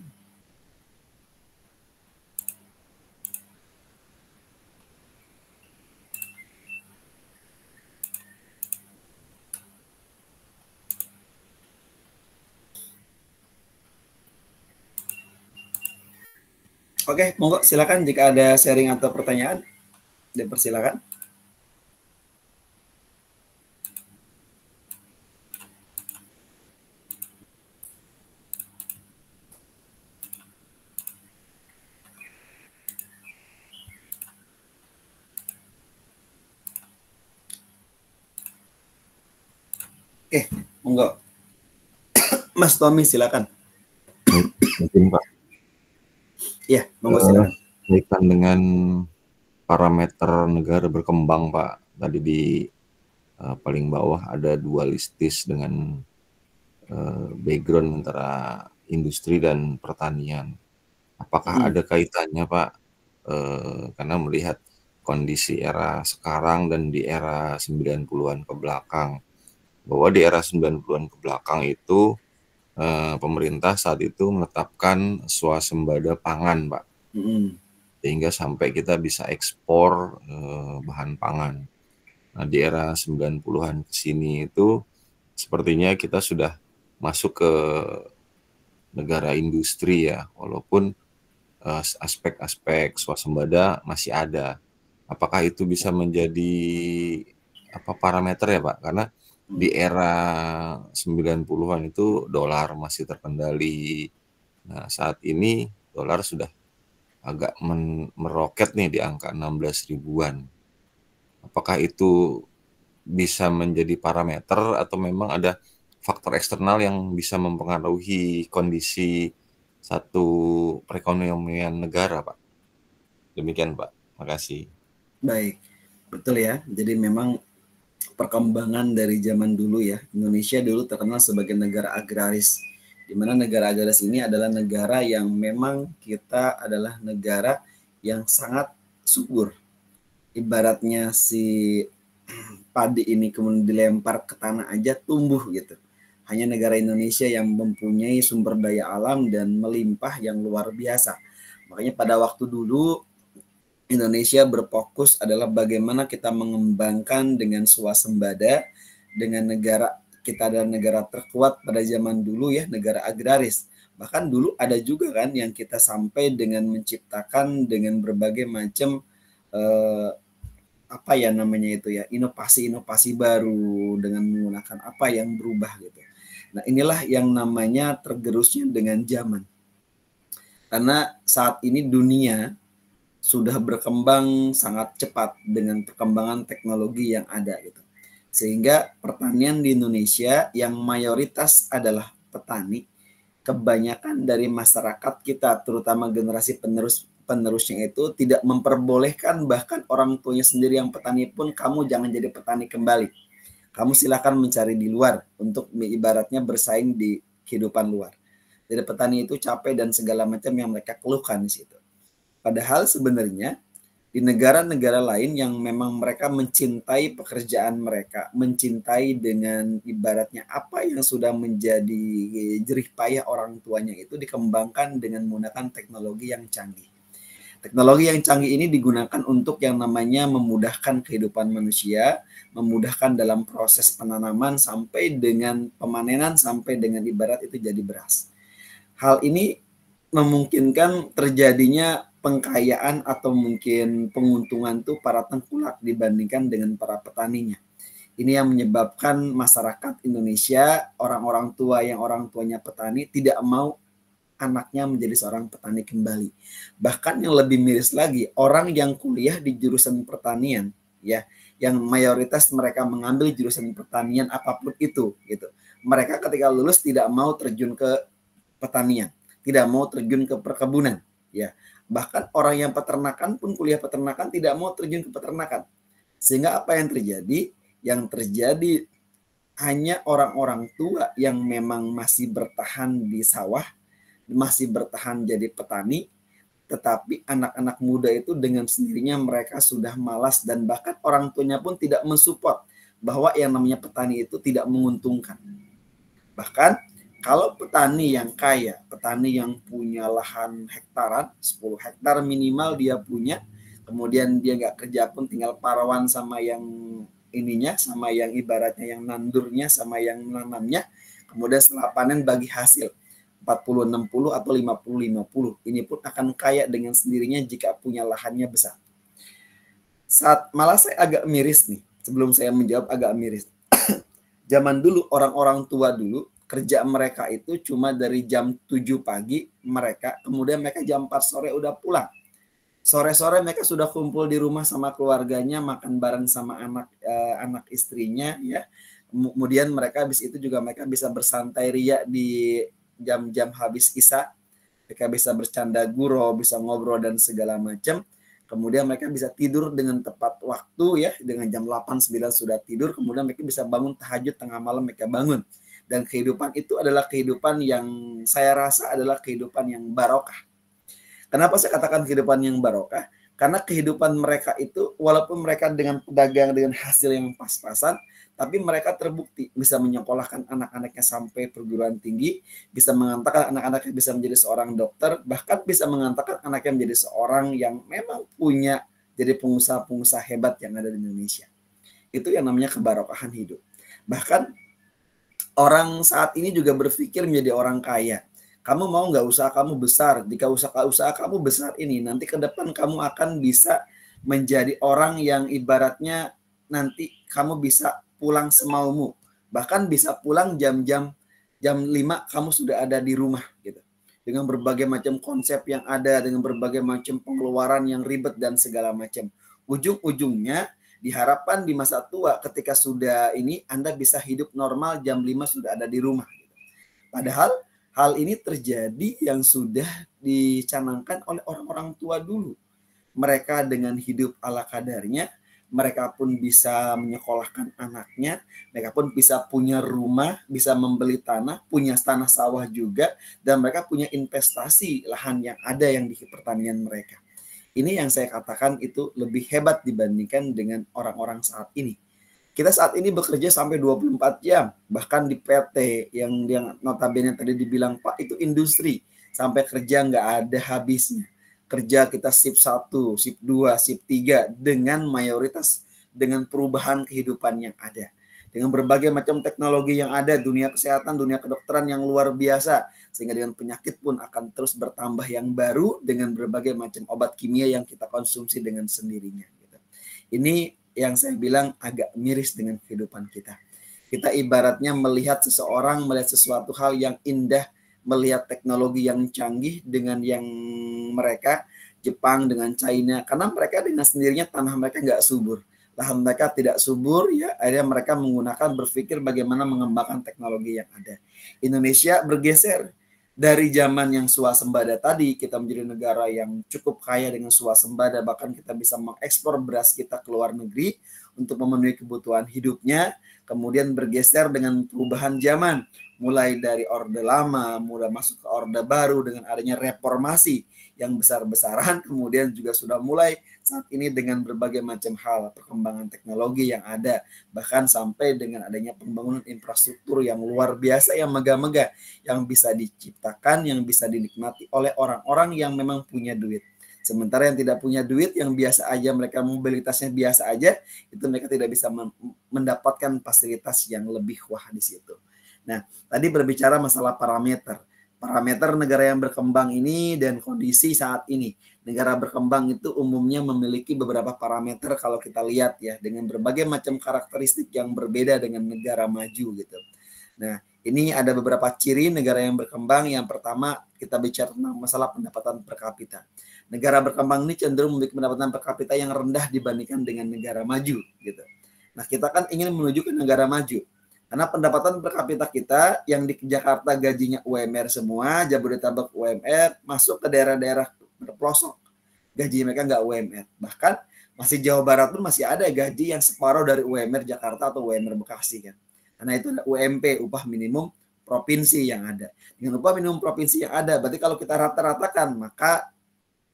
Oke, monggo silakan jika ada sharing atau pertanyaan, dipersilakan. Oke, monggo. Mas Tommy silakan. Mungkin Pak. Iya, monggo silakan. Kaitan dengan parameter negara berkembang Pak. Tadi di paling bawah ada dualistis dengan background antara industri dan pertanian. Apakah ada kaitannya Pak? Karena melihat kondisi era sekarang dan di era 90-an ke belakang. Bahwa di era 90-an ke belakang itu pemerintah saat itu menetapkan swasembada pangan, Pak. Sehingga sampai kita bisa ekspor bahan pangan. Nah, di era 90-an ke sini itu sepertinya kita sudah masuk ke negara industri ya, walaupun aspek-aspek swasembada masih ada. Apakah itu bisa menjadi parameter ya, Pak? Karena di era 90-an itu dolar masih terkendali. Nah, saat ini dolar sudah agak meroket nih di angka 16 ribuan. Apakah itu bisa menjadi parameter atau memang ada faktor eksternal yang bisa mempengaruhi kondisi satu perekonomian negara, Pak? Demikian, Pak. Makasih. Baik, betul ya. Jadi memang perkembangan dari zaman dulu ya, Indonesia dulu terkenal sebagai negara agraris, di mana negara agraris ini adalah negara yang memang kita adalah negara yang sangat subur. Ibaratnya si padi ini kemudian dilempar ke tanah aja tumbuh gitu. Hanya negara Indonesia yang mempunyai sumber daya alam dan melimpah yang luar biasa. Makanya pada waktu dulu Indonesia berfokus adalah bagaimana kita mengembangkan dengan swasembada, dengan negara kita adalah negara terkuat pada zaman dulu ya, negara agraris. Bahkan dulu ada juga kan yang kita sampai dengan menciptakan dengan berbagai macam inovasi-inovasi baru dengan menggunakan apa yang berubah gitu. Nah, inilah yang namanya tergerusnya dengan zaman. Karena saat ini dunia sudah berkembang sangat cepat dengan perkembangan teknologi yang ada gitu. Sehingga pertanian di Indonesia yang mayoritas adalah petani, kebanyakan dari masyarakat kita terutama generasi penerusnya itu tidak memperbolehkan, bahkan orang tuanya sendiri yang petani pun, kamu jangan jadi petani kembali. Kamu silakan mencari di luar untuk ibaratnya bersaing di kehidupan luar. Jadi petani itu capek dan segala macam yang mereka keluhkan di situ. Padahal sebenarnya di negara-negara lain yang memang mereka mencintai pekerjaan mereka, mencintai dengan ibaratnya apa yang sudah menjadi jerih payah orang tuanya itu dikembangkan dengan menggunakan teknologi yang canggih. Teknologi yang canggih ini digunakan untuk yang namanya memudahkan kehidupan manusia, memudahkan dalam proses penanaman sampai dengan pemanenan, sampai dengan ibarat itu jadi beras. Hal ini memungkinkan terjadinya pengkayaan atau mungkin penguntungan tuh para tengkulak dibandingkan dengan para petaninya. Ini yang menyebabkan masyarakat Indonesia, orang-orang tua yang orang tuanya petani tidak mau anaknya menjadi seorang petani kembali. Bahkan yang lebih miris lagi, orang yang kuliah di jurusan pertanian ya, yang mayoritas mereka mengambil jurusan pertanian apapun itu gitu. Mereka ketika lulus tidak mau terjun ke pertanian, tidak mau terjun ke perkebunan ya. Bahkan orang yang peternakan pun kuliah peternakan tidak mau terjun ke peternakan. Sehingga apa yang terjadi? Yang terjadi hanya orang-orang tua yang memang masih bertahan di sawah, masih bertahan jadi petani, tetapi anak-anak muda itu dengan sendirinya mereka sudah malas dan bahkan orang tuanya pun tidak mensupport bahwa yang namanya petani itu tidak menguntungkan. Bahkan kalau petani yang kaya, petani yang punya lahan hektaran, 10 hektar minimal dia punya, kemudian dia nggak kerja pun tinggal parawan sama yang ininya, sama yang ibaratnya yang nandurnya, sama yang menanamnya, kemudian setelah panen bagi hasil. 40-60 atau 50-50. Ini pun akan kaya dengan sendirinya jika punya lahannya besar. Malah saya agak miris nih, sebelum saya menjawab agak miris. Zaman dulu orang-orang tua dulu kerja mereka itu cuma dari jam 7 pagi mereka, kemudian mereka jam 4 sore udah pulang. Sore-sore mereka sudah kumpul di rumah sama keluarganya, makan bareng sama anak istrinya ya. Kemudian mereka habis itu juga mereka bisa bersantai ria di jam-jam habis isya. Mereka bisa bercanda gurau, bisa ngobrol dan segala macam. Kemudian mereka bisa tidur dengan tepat waktu ya, dengan jam 8-9 sudah tidur, kemudian mereka bisa bangun tahajud tengah malam mereka bangun. Dan kehidupan itu adalah kehidupan yang saya rasa adalah kehidupan yang barokah. Kenapa saya katakan kehidupan yang barokah? Karena kehidupan mereka itu walaupun mereka dengan pedagang dengan hasil yang pas-pasan, tapi mereka terbukti bisa menyekolahkan anak-anaknya sampai perguruan tinggi, bisa mengantarkan anak-anaknya bisa menjadi seorang dokter, bahkan bisa mengantarkan anaknya menjadi seorang yang memang punya jadi pengusaha-pengusaha hebat yang ada di Indonesia. Itu yang namanya kebarokahan hidup. Bahkan orang saat ini juga berpikir menjadi orang kaya. Kamu mau nggak usaha kamu besar? Jika usaha kamu besar ini, nanti ke depan kamu akan bisa menjadi orang yang ibaratnya nanti kamu bisa pulang semaumu. Bahkan bisa pulang jam 5 kamu sudah ada di rumah gitu. Dengan berbagai macam konsep yang ada, dengan berbagai macam pengeluaran yang ribet dan segala macam. Ujung-ujungnya diharapkan di masa tua ketika sudah ini Anda bisa hidup normal jam 5 sudah ada di rumah. Padahal hal ini terjadi yang sudah dicanangkan oleh orang-orang tua dulu. Mereka dengan hidup ala kadarnya, mereka pun bisa menyekolahkan anaknya, mereka pun bisa punya rumah, bisa membeli tanah, punya tanah sawah juga, dan mereka punya investasi lahan yang ada yang di pertanian mereka. Ini yang saya katakan itu lebih hebat dibandingkan dengan orang-orang saat ini. Kita saat ini bekerja sampai 24 jam. Bahkan di PT yang notabene tadi dibilang, Pak, itu industri. Sampai kerja nggak ada habisnya. Kerja kita shift 1, shift 2, shift 3 dengan mayoritas dengan perubahan kehidupan yang ada. Dengan berbagai macam teknologi yang ada, dunia kesehatan, dunia kedokteran yang luar biasa. Sehingga dengan penyakit pun akan terus bertambah yang baru dengan berbagai macam obat kimia yang kita konsumsi dengan sendirinya. Ini yang saya bilang agak miris dengan kehidupan kita. Kita ibaratnya melihat seseorang, melihat sesuatu hal yang indah, melihat teknologi yang canggih dengan yang mereka, Jepang dengan China, karena mereka dengan sendirinya tanah mereka nggak subur. Lahan mereka tidak subur, ya akhirnya mereka menggunakan berpikir bagaimana mengembangkan teknologi yang ada. Indonesia bergeser dari zaman yang swasembada tadi, kita menjadi negara yang cukup kaya dengan swasembada, bahkan kita bisa mengekspor beras kita ke luar negeri untuk memenuhi kebutuhan hidupnya, kemudian bergeser dengan perubahan zaman, mulai dari Orde Lama, mulai masuk ke Orde Baru dengan adanya reformasi yang besar-besaran, kemudian juga sudah mulai saat ini dengan berbagai macam hal, perkembangan teknologi yang ada, bahkan sampai dengan adanya pembangunan infrastruktur yang luar biasa, yang megah-megah, yang bisa diciptakan, yang bisa dinikmati oleh orang-orang yang memang punya duit. Sementara yang tidak punya duit, yang biasa aja, mereka mobilitasnya biasa aja, itu mereka tidak bisa mendapatkan fasilitas yang lebih wah di situ. Nah, tadi berbicara masalah parameter negara yang berkembang ini dan kondisi saat ini. Negara berkembang itu umumnya memiliki beberapa parameter kalau kita lihat ya, dengan berbagai macam karakteristik yang berbeda dengan negara maju gitu. Nah, ini ada beberapa ciri negara yang berkembang. Yang pertama, kita bicara tentang masalah pendapatan per kapita. Negara berkembang ini cenderung memiliki pendapatan per kapita yang rendah dibandingkan dengan negara maju gitu. Nah, kita kan ingin menuju ke negara maju. Karena pendapatan per kapita kita yang di Jakarta gajinya UMR semua, Jabodetabek UMR, masuk ke daerah-daerah pelosok, gaji mereka nggak UMR. Bahkan masih Jawa Barat pun masih ada gaji yang separuh dari UMR Jakarta atau UMR Bekasi kan. Karena itu ada UMP, upah minimum provinsi yang ada. Dengan upah minimum provinsi yang ada, berarti kalau kita rata-ratakan, maka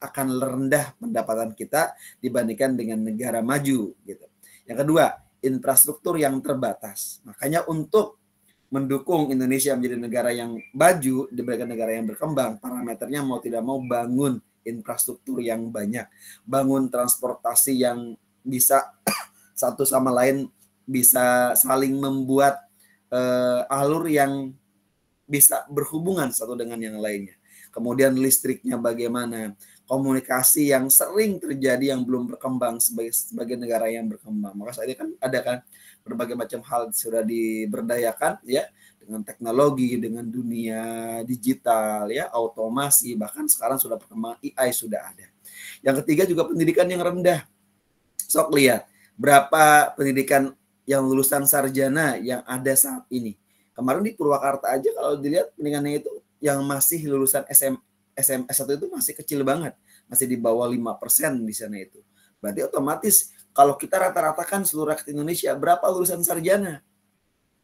akan rendah pendapatan kita dibandingkan dengan negara maju gitu. Yang kedua, infrastruktur yang terbatas. Makanya untuk mendukung Indonesia menjadi negara yang maju dibandingkan negara yang berkembang, parameternya mau tidak mau bangun infrastruktur yang banyak, bangun transportasi yang bisa satu sama lain bisa saling membuat alur yang bisa berhubungan satu dengan yang lainnya. Kemudian listriknya bagaimana, komunikasi yang sering terjadi yang belum berkembang sebagai negara yang berkembang. Maka saat ini kan ada kan berbagai macam hal sudah diberdayakan ya, dengan teknologi, dengan dunia digital ya, automasi, bahkan sekarang sudah berkembang AI sudah ada. Yang ketiga juga pendidikan yang rendah. Sok lihat berapa pendidikan yang lulusan sarjana yang ada saat ini. Kemarin di Purwakarta aja kalau dilihat pendidikannya itu yang masih lulusan SMS1 itu masih kecil banget, masih di bawah 5% di sana itu. Berarti otomatis kalau kita rata-ratakan seluruh rakyat Indonesia, berapa lulusan sarjana?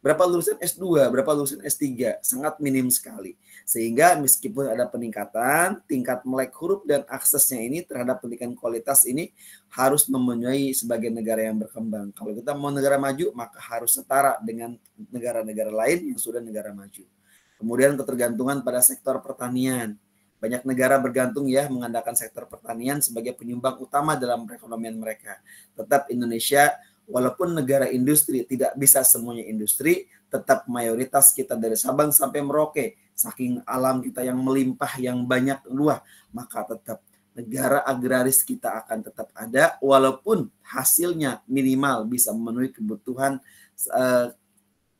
Berapa lulusan S2, berapa lulusan S3? Sangat minim sekali. Sehingga meskipun ada peningkatan, tingkat melek huruf dan aksesnya ini terhadap pendidikan kualitas ini harus memenuhi sebagai negara yang berkembang. Kalau kita mau negara maju, maka harus setara dengan negara-negara lain yang sudah negara maju. Kemudian ketergantungan pada sektor pertanian. Banyak negara bergantung ya mengandalkan sektor pertanian sebagai penyumbang utama dalam perekonomian mereka. Tetap Indonesia walaupun negara industri tidak bisa semuanya industri, tetap mayoritas kita dari Sabang sampai Merauke, saking alam kita yang melimpah yang banyak luas, maka tetap negara agraris kita akan tetap ada walaupun hasilnya minimal bisa memenuhi kebutuhan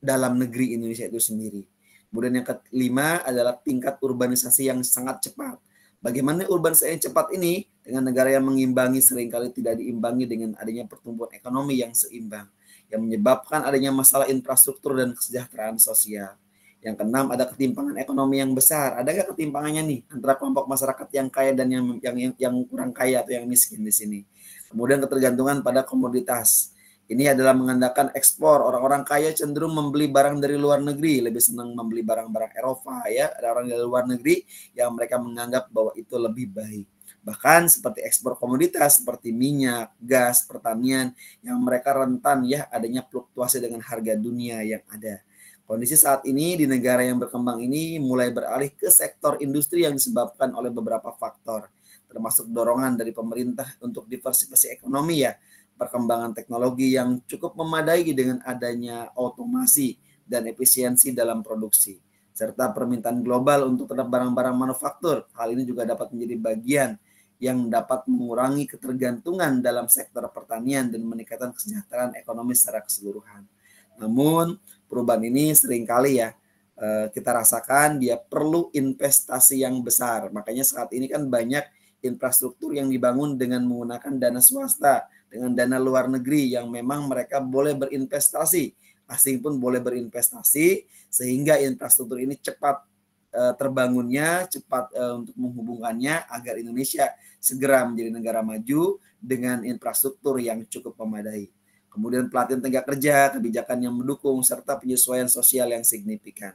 dalam negeri Indonesia itu sendiri. Kemudian yang kelima adalah tingkat urbanisasi yang sangat cepat. Bagaimana urbanisasi yang cepat ini dengan negara yang mengimbangi seringkali tidak diimbangi dengan adanya pertumbuhan ekonomi yang seimbang, yang menyebabkan adanya masalah infrastruktur dan kesejahteraan sosial. Yang keenam ada ketimpangan ekonomi yang besar. Adakah ketimpangannya nih antara kelompok masyarakat yang kaya dan yang kurang kaya atau yang miskin di sini? Kemudian ketergantungan pada komoditas. Ini adalah mengandalkan ekspor. Orang-orang kaya cenderung membeli barang dari luar negeri, lebih senang membeli barang-barang Eropa ya. Ada orang dari luar negeri yang mereka menganggap bahwa itu lebih baik. Bahkan seperti ekspor komoditas seperti minyak, gas, pertanian yang mereka rentan ya adanya fluktuasi dengan harga dunia yang ada. Kondisi saat ini di negara yang berkembang ini mulai beralih ke sektor industri yang disebabkan oleh beberapa faktor, termasuk dorongan dari pemerintah untuk diversifikasi ekonomi ya. Perkembangan teknologi yang cukup memadai dengan adanya otomasi dan efisiensi dalam produksi, serta permintaan global untuk terhadap barang-barang manufaktur. Hal ini juga dapat menjadi bagian yang dapat mengurangi ketergantungan dalam sektor pertanian dan meningkatkan kesejahteraan ekonomi secara keseluruhan. Namun perubahan ini seringkali ya kita rasakan dia perlu investasi yang besar. Makanya saat ini kan banyak infrastruktur yang dibangun dengan menggunakan dana swasta, dengan dana luar negeri yang memang mereka boleh berinvestasi, asing pun boleh berinvestasi, sehingga infrastruktur ini cepat terbangunnya, cepat untuk menghubungkannya agar Indonesia segera menjadi negara maju dengan infrastruktur yang cukup memadai. Kemudian pelatihan tenaga kerja, kebijakan yang mendukung, serta penyesuaian sosial yang signifikan.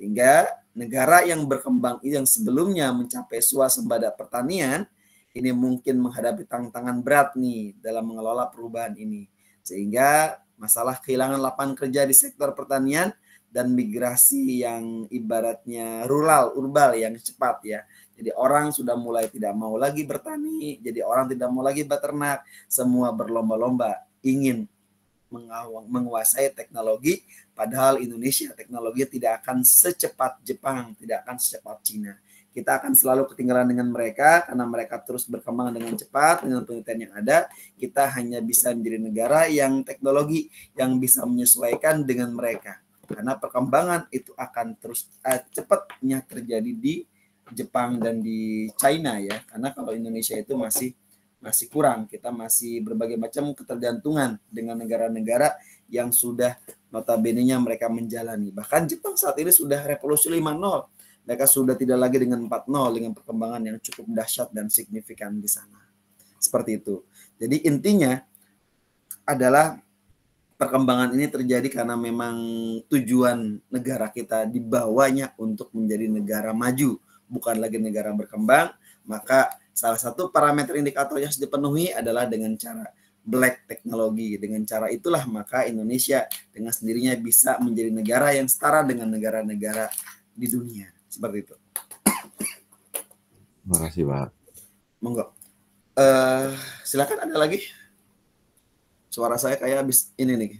Hingga negara yang berkembang yang sebelumnya mencapai swasembada pertanian, ini mungkin menghadapi tantangan berat nih dalam mengelola perubahan ini. Sehingga masalah kehilangan lapangan kerja di sektor pertanian dan migrasi yang ibaratnya urbal yang cepat ya. Jadi orang sudah mulai tidak mau lagi bertani, jadi orang tidak mau lagi beternak, semua berlomba-lomba ingin menguasai teknologi, padahal Indonesia teknologi tidak akan secepat Jepang, tidak akan secepat Cina. Kita akan selalu ketinggalan dengan mereka karena mereka terus berkembang dengan cepat dengan penelitian yang ada. Kita hanya bisa menjadi negara yang teknologi yang bisa menyesuaikan dengan mereka. Karena perkembangan itu akan terus cepatnya terjadi di Jepang dan di China ya. Karena kalau Indonesia itu masih kurang. Kita masih berbagai macam ketergantungan dengan negara-negara yang sudah notabene-nya mereka menjalani. Bahkan Jepang saat ini sudah revolusi 5.0. Mereka sudah tidak lagi dengan 4.0 dengan perkembangan yang cukup dahsyat dan signifikan di sana. Seperti itu. Jadi intinya adalah perkembangan ini terjadi karena memang tujuan negara kita dibawanya untuk menjadi negara maju, bukan lagi negara berkembang. Maka salah satu parameter indikator yang harus dipenuhi adalah dengan cara black teknologi. Dengan cara itulah maka Indonesia dengan sendirinya bisa menjadi negara yang setara dengan negara-negara di dunia. Seperti itu. Terima kasih, Pak. Monggo. Silakan ada lagi. Suara saya kayak habis ini nih.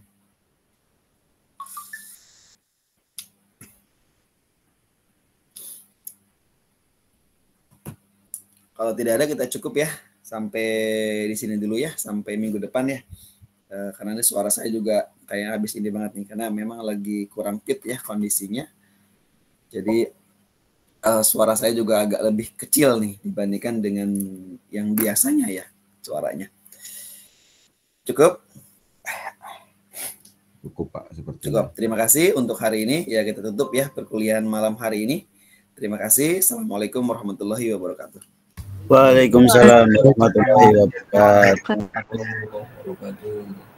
Kalau tidak ada kita cukup ya. Sampai di sini dulu ya, sampai minggu depan ya. Karena ini suara saya juga kayak habis ini banget nih, karena memang lagi kurang fit ya kondisinya. Jadi suara saya juga agak lebih kecil nih dibandingkan dengan yang biasanya ya suaranya. Cukup? Cukup Pak, seperti Cukup. Terima kasih untuk hari ini. Ya kita tutup ya perkuliahan malam hari ini. Terima kasih. Assalamualaikum warahmatullahi wabarakatuh. Waalaikumsalam warahmatullahi wabarakatuh. Wabarakatuh.